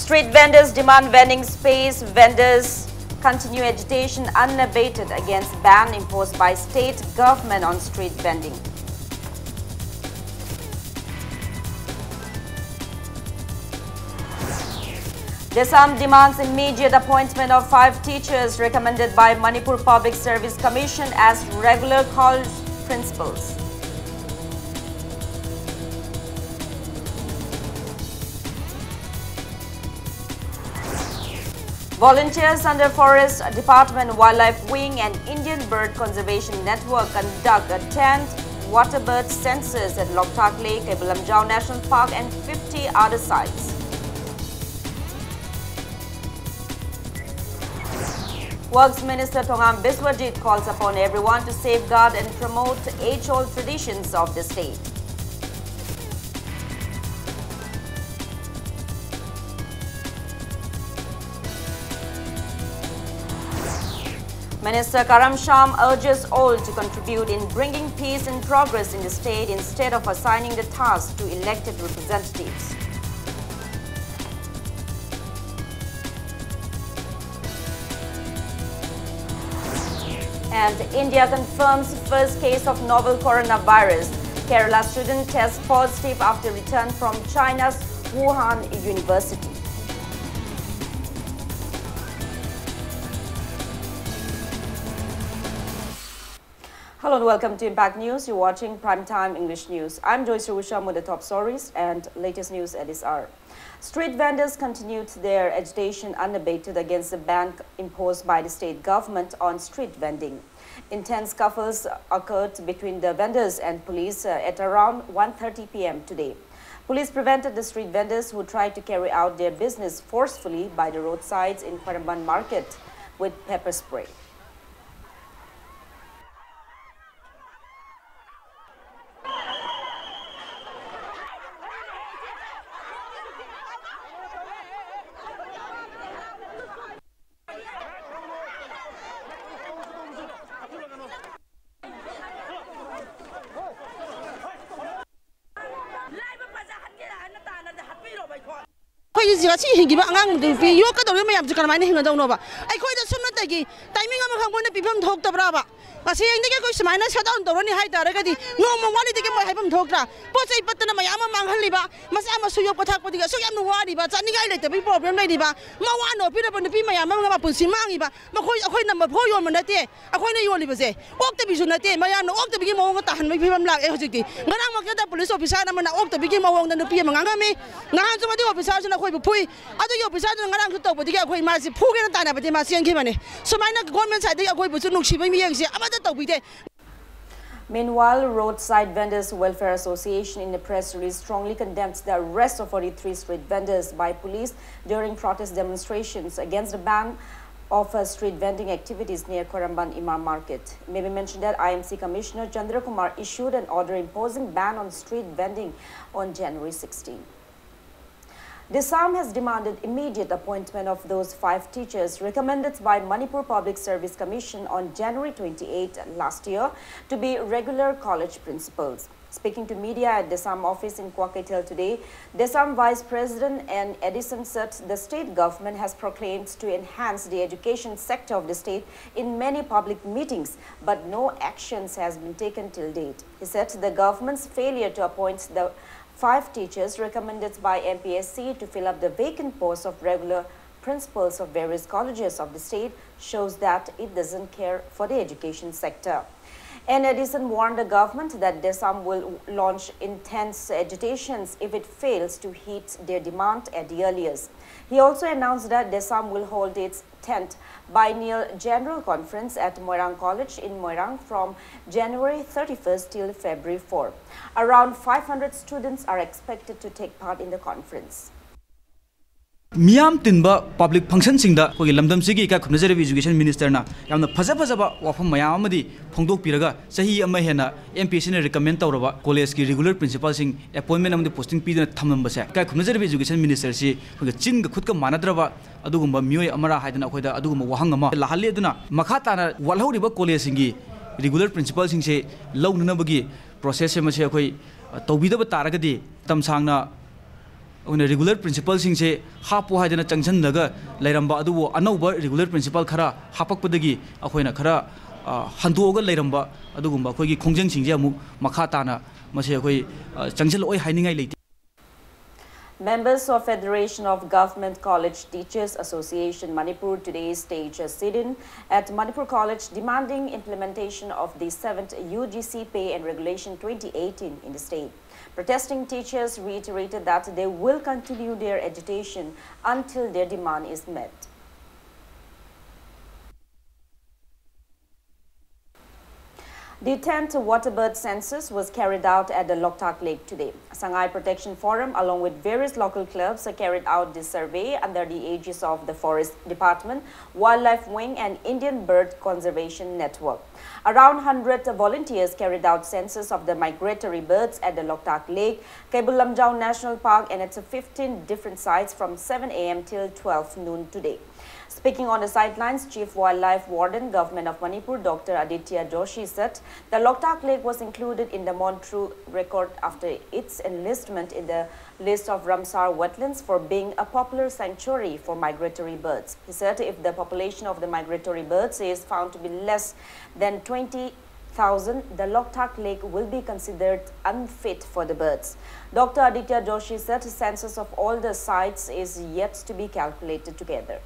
Street vendors demand vending space. Vendors continue agitation unabated against ban imposed by state government on street vending. Desam demands immediate appointment of 5 teachers recommended by Manipur Public Service Commission as regular college principals. Volunteers under Forest Department, Wildlife Wing and Indian Bird Conservation Network conduct a 10th water bird census at Loktak Lake, Ebulamjau National Park and 50 other sites. Works Minister Thongam Biswajit calls upon everyone to safeguard and promote age-old traditions of the state. Minister Karam Sham urges all to contribute in bringing peace and progress in the state instead of assigning the task to elected representatives. And India confirms first case of novel coronavirus. Kerala student tests positive after return from China's Wuhan University. Hello and welcome to Impact News. You're watching Primetime English News. I'm Joyce Rusham with the top stories and latest news at this hour. Street vendors continued their agitation unabated against the ban imposed by the state government on street vending. Intense scuffles occurred between the vendors and police at around 1:30 p.m. today. Police prevented the street vendors who tried to carry out their business forcefully by the roadsides in Kwaramban Market with pepper spray. Meanwhile, Roadside Vendors Welfare Association in a press release strongly condemns the arrest of 43 street vendors by police during protest demonstrations against the ban of street vending activities near Kwaramban Imam Market. It may be mentioned that IMC Commissioner Chandra Kumar issued an order imposing ban on street vending on January 16. Desam has demanded immediate appointment of those 5 teachers recommended by Manipur Public Service Commission on January 28 last year to be regular college principals. Speaking to media at Desam office in Kwaketel today, Desam Vice President and Edison said the state government has proclaimed to enhance the education sector of the state in many public meetings, but no actions has been taken till date. He said the government's failure to appoint the 5 teachers recommended by MPSC to fill up the vacant posts of regular principals of various colleges of the state shows that it doesn't care for the education sector. And Edison warned the government that Desam will launch intense agitations if it fails to hit their demand at the earliest. He also announced that Desam will hold its 10th biennial general conference at Moirang College in Moirang from January 31st till February 4. Around 500 students are expected to take part in the conference. Miam Tinba public function singda for Lamdam Sigi Conservative Education Minister na Yam the Pazapazaba Wafam Mayamadi Pongdo Piraga Sahi Amahena MPC recommend Tauraba college regular principal sing appointment of the posting P Tamambasa Conservative Education Minister si for the Chin Kutka Manadrava Adugumba Mui Amara Haidana Koda Aduguma Wahangama Lahaleduna Makatana Walhoriba college singi regular principal sing say low nabagi process Masakoi Tobida Taragadi Tamsangna regular principal सिंसे हापो हाइदना चंगसनदगा लेरंबा अदुबो अनौबा regular principal खरा हापकपदगी अखोइना खरा हंदोगा लेरंबा अदुगुंबा अखोइगी खोंजंग सिंजे अमु मखा ताना मसे अखोइ चंगसल ओइ हाइनिंगाइ लेति. Members of Federation of Government College Teachers Association Manipur today staged a sit-in at Manipur College demanding implementation of the 7th UGC Pay and Regulation 2018 in the state. Protesting teachers reiterated that they will continue their agitation until their demand is met. The 10th waterbird census was carried out at the Loktak Lake today. Sangai Protection Forum, along with various local clubs, carried out this survey under the aegis of the Forest Department, Wildlife Wing and Indian Bird Conservation Network. Around 100 volunteers carried out census of the migratory birds at the Loktak Lake, Kebulamjau National Park, and at 15 different sites from 7 a.m. till 12 noon today. Speaking on the sidelines, Chief Wildlife Warden, Government of Manipur, Dr. Aditya Joshi said the Loktak Lake was included in the Montreux record after its enlistment in the list of Ramsar wetlands for being a popular sanctuary for migratory birds. He said if the population of the migratory birds is found to be less than 20,000, the Loktak Lake will be considered unfit for the birds. Dr. Aditya Joshi said the census of all the sites is yet to be calculated together.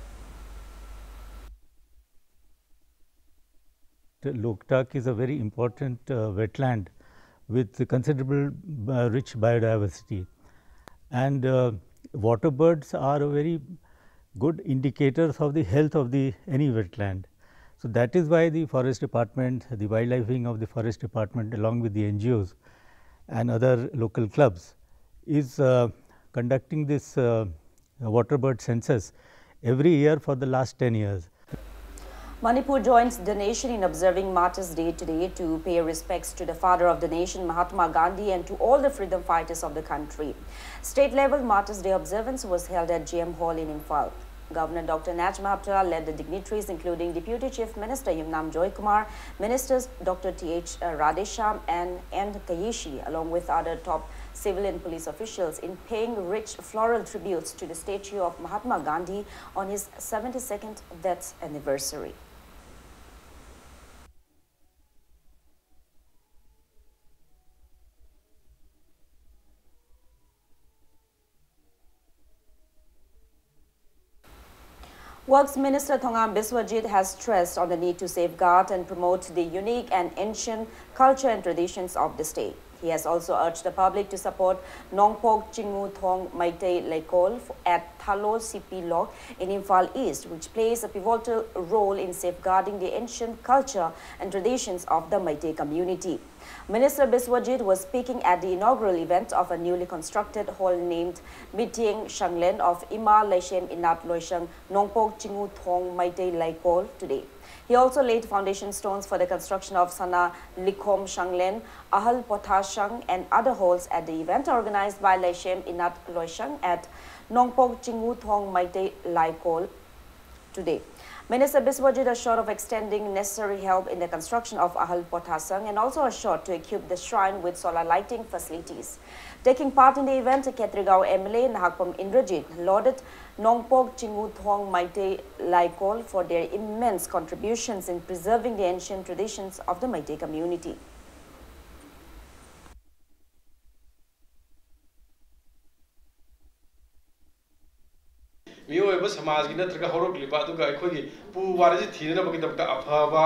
Loktak is a very important wetland with considerable rich biodiversity, and water birds are a very good indicators of the health of any wetland. So that is why the Forest Department, the Wildlife Wing of the Forest Department, along with the NGOs and other local clubs, is conducting this water bird census every year for the last 10 years. Manipur joins the nation in observing Martyrs' Day today to pay respects to the father of the nation, Mahatma Gandhi, and to all the freedom fighters of the country. State-level Martyrs' Day observance was held at GM Hall in Imphal. Governor Dr. Najma Abdullah led the dignitaries, including Deputy Chief Minister Yumnam Joy Kumar, Ministers Dr. T.H. Radesham and N. Kayeshi, along with other top civil and police officials, in paying rich floral tributes to the statue of Mahatma Gandhi on his 72nd death anniversary. Works Minister Thongam Biswajit has stressed on the need to safeguard and promote the unique and ancient culture and traditions of the state. He has also urged the public to support Nongpok Chingu Thong Maitei Laikol at Thalo CP Lok in Imphal East, which plays a pivotal role in safeguarding the ancient culture and traditions of the Maitei community. Minister Biswajit was speaking at the inaugural event of a newly constructed hall named Mitieng Shanglen of Ima Laishem Inat Loishang Nongpok Chingu Thong Maitei Laikol today. He also laid foundation stones for the construction of Sana Likhom Shanglen, Ahal Pothashang and other halls at the event organized by Laishem Inat Loishang at Nongpok Chingu Thong Maitei Laikol today. Minister Biswajit assured of extending necessary help in the construction of Ahal Pothasang and also assured to equip the shrine with solar lighting facilities. Taking part in the event, Ketrigao MLA Nahakpam Indrajit lauded Nongpok Chingu Thong Maitei Laikol for their immense contributions in preserving the ancient traditions of the Maitei community. मियोब समाज की नत्रगा हौरकलिबा अदुगा अखोगी पुवारजी थीनबगीदबता अफाबा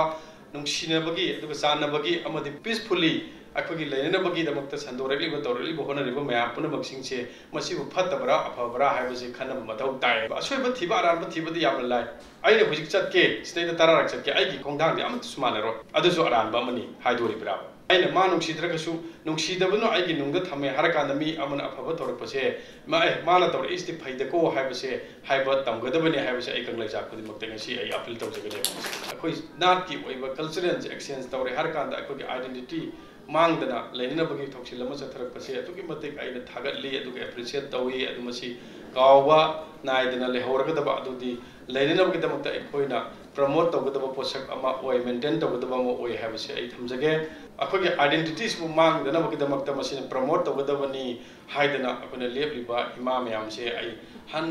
नुंगसिनबगी अदुगा सानबगी अमदि peacefully अखोगी लेनबगीदमक्ता संदोरलिबा तौरलिबा होनरिबा मयाम पुनबक्सिंगसे मसिबु फत्तबरा अफाबरा हाइबसे खनब मथौ ताय असोयबा थिबा अरानबा थिबदि यामना लाय आइने हुजिक चटके स्नेदा तारारक चटके आइगी खोंदांदि अमत सुमानरो अदुसु अरानबा money हाइदोरिब्रा आइने मा नुंगसिद्रगसु नुंगसिदबनु आइगी नुंगदा थमे हरकान मी अमन अफाबा तौरपसे माना तौर इस्ति फैदको हाइबसे हाइबा तमगदबनि हाइबसे आई कंगलै जाकुदि मक्तेंगसी आई अपील तौजगने अखोइ नाट की ओइबा कल्चरल एक्सचेंज तौरे हरकान अखोइ आइडेंटिटी मांगदना लेनिनबगी थोक्सिल अमा चथरकपसे अतुकी मते आइना थागतली अदुगे appreciate तौई अदुमसी कावबा नाइदना लेहौरगदबा अदुदि लेनिनबगी दमक्ता अखोइना promote tawgadaba posak ama oi maintain tawgadaba mo oi habase ai thamjage akogi identities bu mang dana bagdamakta masina promote tawgadaba ni haidana akona lebliba imam yam se ai han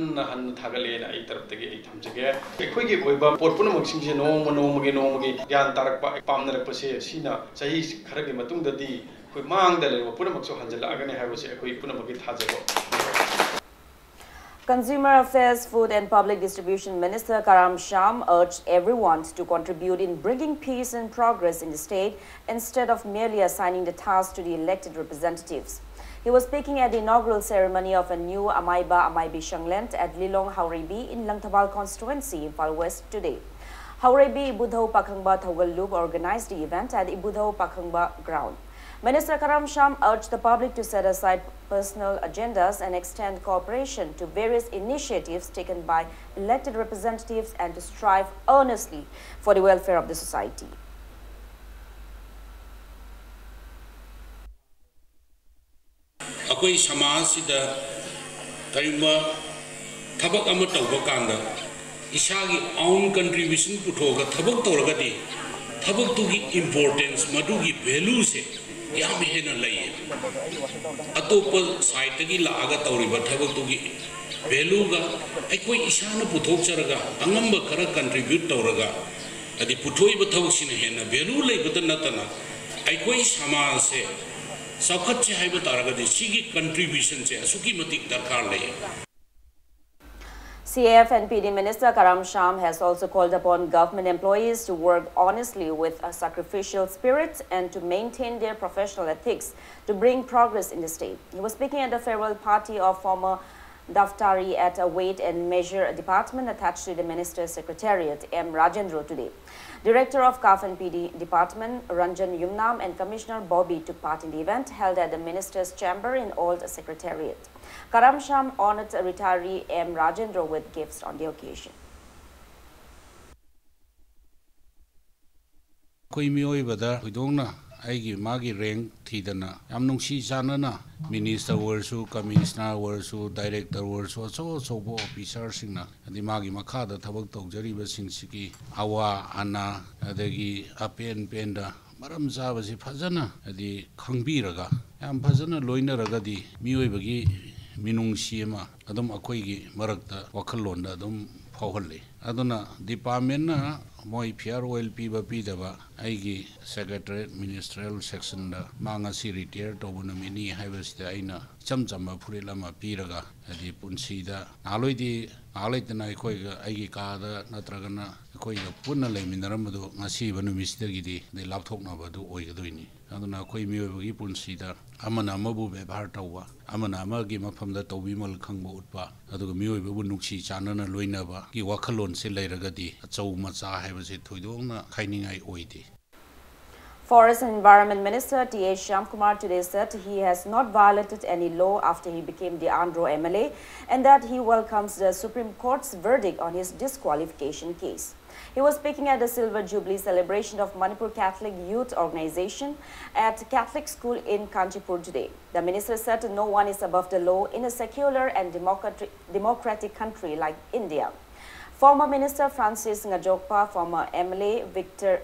thagale na ai taraptage ai thamjage akogi oiba porpuna maksing se nomagi gyan tarakpa pamnarakpa se sina sahi kharagi matungda di koi mang dale puna makso hanjala agane habase akoi puna magi thajabo. Consumer Affairs, Food and Public Distribution Minister Karam Sham urged everyone to contribute in bringing peace and progress in the state instead of merely assigning the task to the elected representatives. He was speaking at the inaugural ceremony of a new Amaibi Shanglant at Lilong Haurebi in Langtabal constituency, Imphal West today. Haurebi Ibudhau Pakhangba Thogalub organized the event at Ibudhau Pakhangba ground. Minister Karam Sham urged the public to set aside personal agendas and extend cooperation to various initiatives taken by elected representatives and to strive earnestly for the welfare of the society. Akoi samasida karimba thabak ama tawba kanda isagi own contribution puthoga thabak tawragadi thabak tugi importance madugi value se yam hena lai atopa side tagi laaga tawriba thabak tugi value ga akoi isana puthok charaga angamba kara contribute tawraga adi puthoiba thabak sina hena value lai badana tana akoi samas se Saukhatche haiba taragadi sigi contribution che asuki matik darkar lai. CAF and PD Minister Karam Sham has also called upon government employees to work honestly with a sacrificial spirit and to maintain their professional ethics to bring progress in the state. He was speaking at the farewell party of former Daftari at a Weight and Measure department attached to the Minister's Secretariat, M. Rajendra, today. Director of CAF and PD Department, Ranjan Yumnam, and Commissioner Bobby took part in the event held at the Minister's Chamber in Old Secretariat. Karam Sham honored retiree M. Rajendra with gifts on the occasion. Aigi magi rank thidana yam nungsi chanana minister warsu commissioner warsu director warsu so officer singna adi magi makha da thabak tawjari ba singsiki awa ana adagi apen penda maram jaba si phajana adi khangbiraga yam phajana loinaraga di mioi bagi minungsi ma adum akoi gi marakta wakhalonda adum phawhalle aduna department na moi farewell piba pidaba aigi secretariat ministerial section da manga si retire tobuna mini haibasida aina chamchamba phurelama piraga adi punsi da aloidi alaitana aikoi ga aigi ka da natragana akoi ga punna leminaramadu ngasi banu mistagi di de lapthokna badu oigadoini aduna akoi miyogi punsi da amana amabu bebhar tawwa amana amagi mafamda tawbimal khangba utpa aduga miyoiba bu nuksi chanana loinaba ki wakhalon se leiragadi achau macha haibase thoidongna khainingai oide. Forest and Environment Minister T.A. Shyamkumar today said he has not violated any law after he became the Andhra MLA and that he welcomes the Supreme Court's verdict on his disqualification case. He was speaking at the Silver Jubilee celebration of Manipur Catholic Youth Organization at Catholic School in Kanchipur today. The minister said no one is above the law in a secular and democratic country like India. Former Minister Francis Ngajokpa, former MLA Victor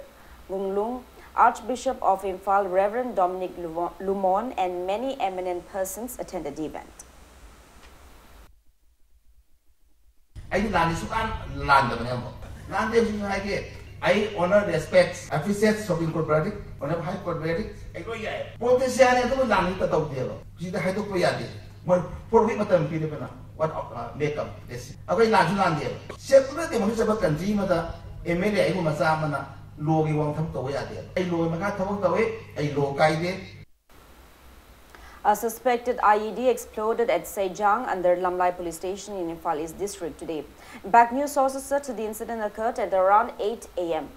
Ngunglung, Archbishop of Imphal Reverend Dominic Lumon, and many eminent persons attended the event. I honor, respect, appreciate Supreme Court verdict, honor High Court verdict. I go, yeah. Politician, I don't land it out there. She's the High Court verdict. For we matam Filipina, what makeup is. I go land there. Secular democratic country, mother, Emilia, I Mazamana, Logi won't come to way at it. I low Magat away, I low guide. A suspected IED exploded at Sejang under Lamlai police station in Imphal East district today. Back news sources said the incident occurred at around 8 a.m.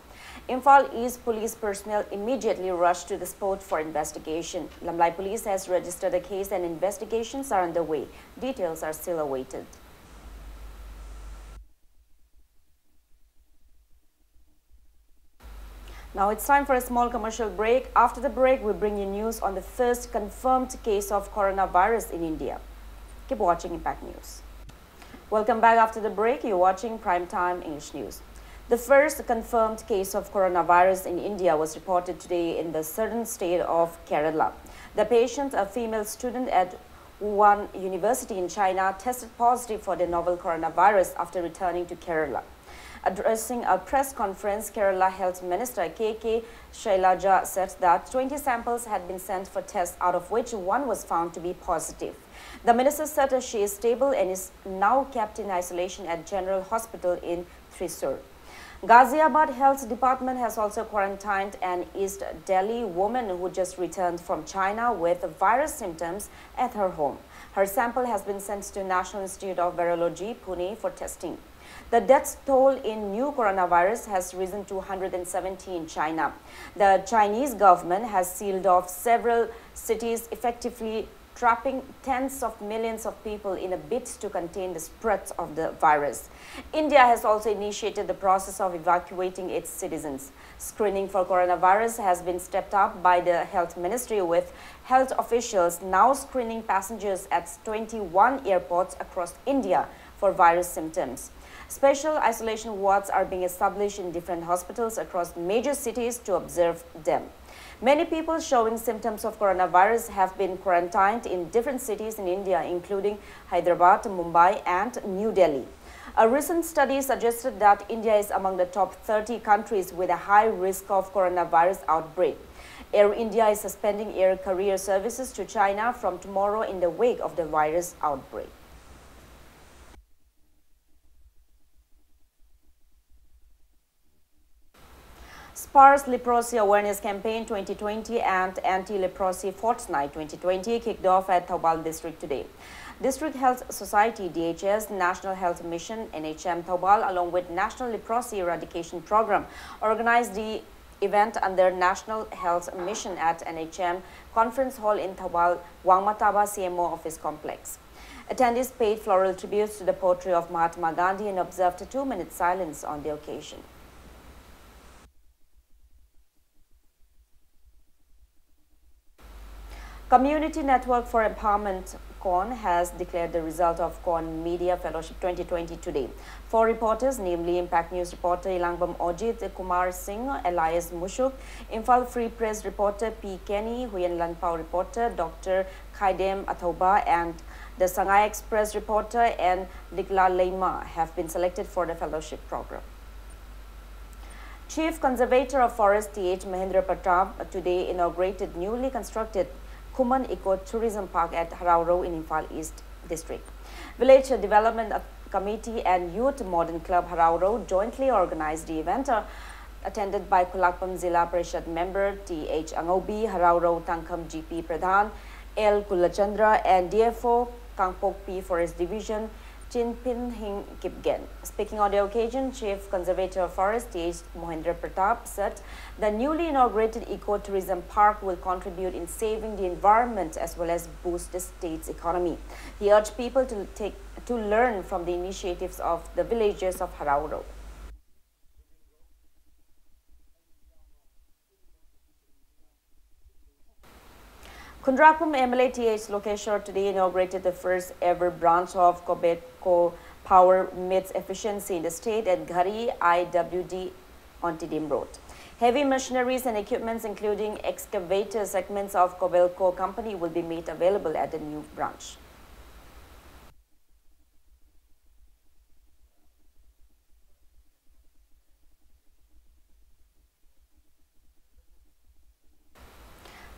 Imphal East police personnel immediately rushed to the spot for investigation. Lamlai police has registered a case and investigations are underway. Details are still awaited. Now it's time for a small commercial break. After the break, we bring you news on the first confirmed case of coronavirus in India. Keep watching Impact News. Welcome back after the break. You're watching Primetime English News. The first confirmed case of coronavirus in India was reported today in the southern state of Kerala. The patient, a female student at Wuhan University in China, tested positive for the novel coronavirus after returning to Kerala. Addressing a press conference, Kerala Health Minister K.K. Shailaja said that 20 samples had been sent for tests, out of which one was found to be positive. The minister said she is stable and is now kept in isolation at General Hospital in Thrissur. Ghaziabad Health Department has also quarantined an East Delhi woman who just returned from China with virus symptoms at her home. Her sample has been sent to National Institute of Virology, Pune, for testing. The death toll in new coronavirus has risen to 170 in China. The Chinese government has sealed off several cities, effectively trapping tens of millions of people in a bid to contain the spread of the virus. India has also initiated the process of evacuating its citizens. Screening for coronavirus has been stepped up by the Health Ministry, with health officials now screening passengers at 21 airports across India for virus symptoms. Special isolation wards are being established in different hospitals across major cities to observe them. Many people showing symptoms of coronavirus have been quarantined in different cities in India, including Hyderabad, Mumbai, and New Delhi. A recent study suggested that India is among the top 30 countries with a high risk of coronavirus outbreak. Air India is suspending air carrier services to China from tomorrow in the wake of the virus outbreak. SPAR's Leprosy Awareness Campaign 2020 and Anti-Leprosy Fortnight 2020 kicked off at Thoubal District today. District Health Society (DHS), National Health Mission (NHM) Thoubal, along with National Leprosy Eradication Program, organized the event under National Health Mission at NHM Conference Hall in Thoubal, Wangmataba CMO Office Complex. Attendees paid floral tributes to the poetry of Mahatma Gandhi and observed a 2-minute silence on the occasion. Community Network for Empowerment CON has declared the result of CON Media Fellowship 2020 today. 4 reporters, namely Impact News reporter Ilangbam Ojit Kumar Singh, Elias Mushuk, Imphal Free Press reporter P. Kenny, Huyen Lanpao reporter Dr. Khaidem Athoba, and the Shanghai Express reporter and Dikla Leima have been selected for the fellowship program. Chief Conservator of Forest T.H. Mahendra Pratap today inaugurated newly constructed Kuman Eco-Tourism Park at Harauro in Imphal East District. Village Development Committee and Youth Modern Club Harauro jointly organized the event, attended by Kulakpam Zilla Parishad member T.H. Angobi, Harauro Tangkham GP Pradhan, L. Kulachandra, and DFO Kangpokpi Forest Division Chinpin Hing Kipgen. Speaking on the occasion, Chief Conservator of Forest T.H. Mahendra Pratap said the newly inaugurated Eco-Tourism Park will contribute in saving the environment as well as boost the state's economy. He urged people to learn from the initiatives of the villagers of Harauro. Kundrapum MLA T.H. Lokeshwar today inaugurated the first ever branch of Cobeco Power Meets Efficiency in the state at Ghari IWD on Tidim Road. Heavy machineries and equipments, including excavator segments of Cobeco company, will be made available at the new branch.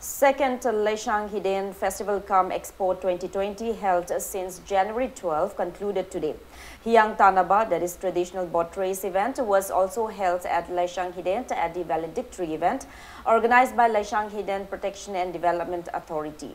Second Leshang Hiden Festival Come Expo 2020, held since January 12, concluded today. Hiyang Tanaba, that is traditional boat race event, was also held at Leshang Hiden at the valedictory event organized by Leshang Hiden Protection and Development Authority.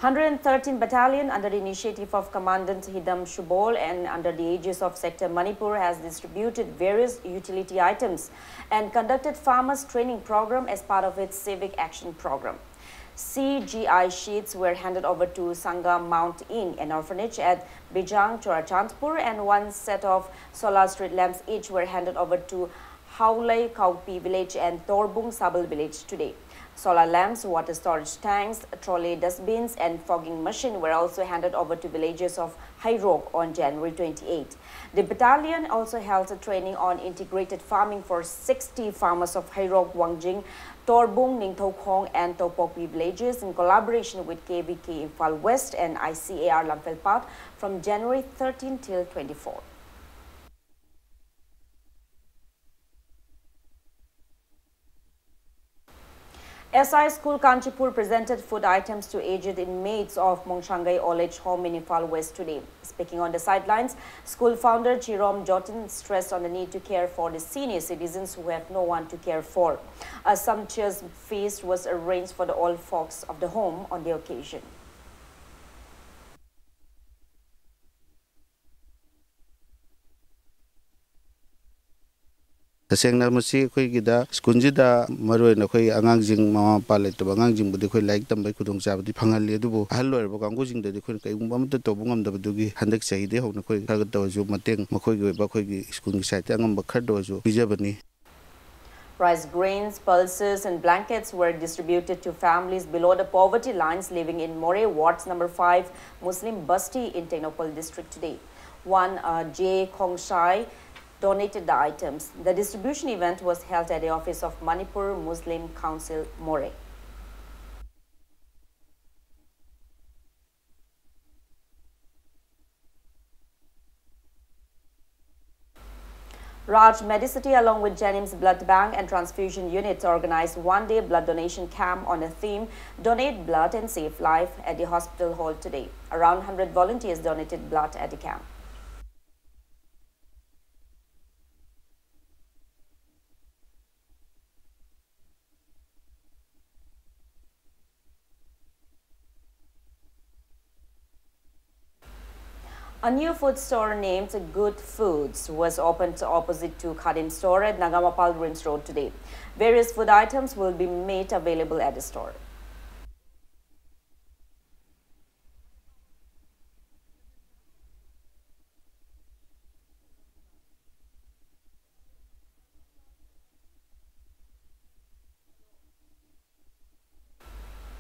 (113th Battalion, under the initiative of Commandant Hidam Shubol and under the aegis of Sector Manipur, has distributed various utility items and conducted farmers training program as part of its civic action program. CGI sheets were handed over to Sangha Mount Inn, an orphanage at Bijang, Chorachandpur, and 1 set of solar street lamps each were handed over to Haulai Kaupi village and Torbung Sabal village today. Solar lamps, water storage tanks, trolley dustbins and fogging machine were also handed over to villages of Hairok on January 28. The battalion also held a training on integrated farming for 60 farmers of Hairok, Wangjing, Torbung, Ningtokong and Topokpi villages in collaboration with KVK Imphal West and ICAR Lamfelpat from January 13 till 24. SI School Kanchipur presented food items to aged inmates of Mongshangai Old Age Home in Imphal West today. Speaking on the sidelines, school founder Chirom Jotin stressed on the need to care for the senior citizens who have no one to care for. A sumptuous feast was arranged for the old folks of the home on the occasion. Tasengna masi koi gida skunjida maroi na koi angangjing mama pale to angangjing budi koi like tambai kudong sabdi phangali adubu halloi bo kanggu jing de koi kai bam ta to bungam da dugi handak sai de hona koi khaga to ju mateng makoi gi ba koi gi skul gi site angam ba khado ju bijabani. Rice grains, pulses and blankets were distributed to families below the poverty lines living in More Wards number 5 Muslim Basti in Technopole district today. One J Khongshai donated the items. The distribution event was held at the office of Manipur Muslim Council, More. Raj Medicity along with Janim's Blood Bank and Transfusion Units organized one-day blood donation camp on a theme, Donate Blood and Save Life, at the hospital hall today. Around 100 volunteers donated blood at the camp. A new food store named Good Foods was opened opposite to Khadim store at Nagamapal Rims Road today. Various food items will be made available at the store.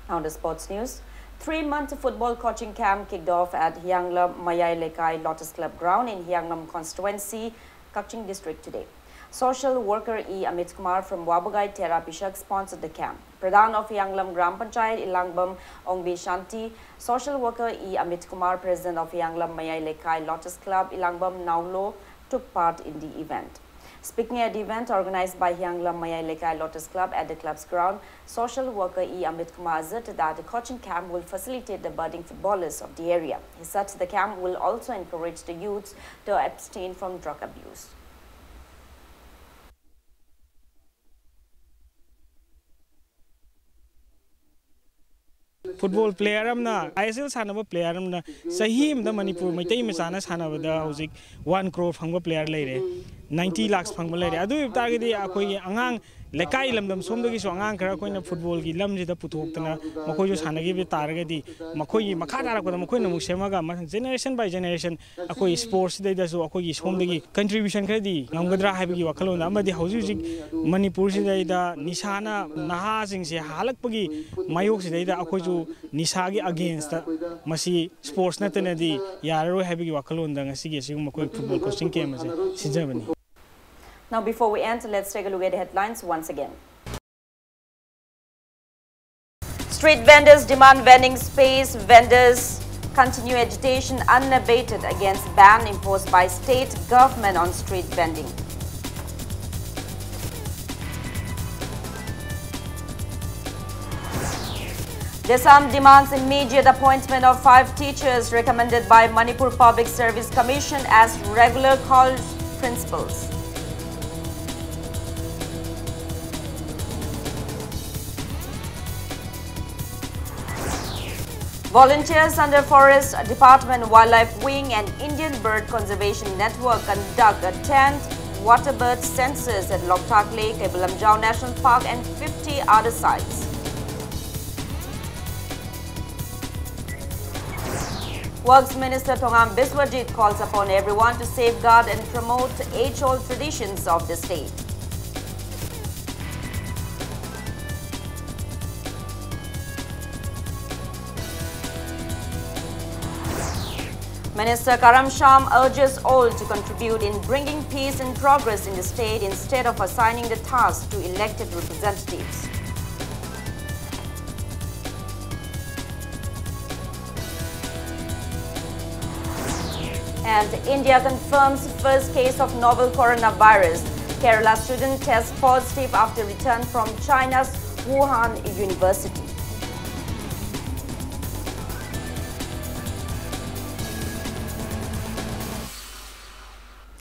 Now the sports news. 3-month football coaching camp kicked off at Hyanglam Mayai Lekai Lotus Club ground in Hyanglam constituency, Kaching district today. Social worker E. Amit Kumar from Wabugai Terapishak sponsored the camp. Pradhan of Hyanglam Gram Panchayat Ilangbam Ongbi Shanti, social worker E. Amit Kumar, president of Hyanglam Mayai Lekai Lotus Club Ilangbam Naulo, took part in the event. Speaking at the event organized by Hyanglam Mayai Lekai Lotus Club at the club's ground, social worker E. Amit Kumar asserted that the coaching camp will facilitate the budding footballers of the area. He said the camp will also encourage the youths to abstain from drug abuse. Football player amna ISL sanaba player amna sahi amda Manipur maitai machana sanabada hojik 1 crore phangba player leire 90 lakhs phangba leire adu targedi akoi angang lekai lamdam somdagi so angang khara koina football gi lamjida puthokna makoi jo sanagi be targedi makoi makha darakona makoi namuk semaga generation by generation akoi sports dai da so akoi gi somdagi contribution khadi ngamgadra haibagi wakhalona amadi hojik Manipur sidai da nisana naha sing se halakpagi mayok sidai da akoi jo nisagi against masi sports natanadi yararo haibagi wakhalon da ngasi gi sigum makoi football coaching camp ase sijabani. Now before we end, let's take a look at the headlines once again. Street vendors demand vending space. Vendors continue agitation unabated against ban imposed by state government on street vending. Desam demands immediate appointment of 5 teachers recommended by Manipur Public Service Commission as regular college principals. Volunteers under Forest Department Wildlife Wing and Indian Bird Conservation Network conduct a 10th waterbird census at Loktak Lake, Ebulamjau National Park and 50 other sites. Works Minister Thongam Biswajit calls upon everyone to safeguard and promote age-old traditions of the state. Minister Karam Sham urges all to contribute in bringing peace and progress in the state instead of assigning the task to elected representatives. And India confirms first case of novel coronavirus. Kerala student tests positive after return from China's Wuhan University.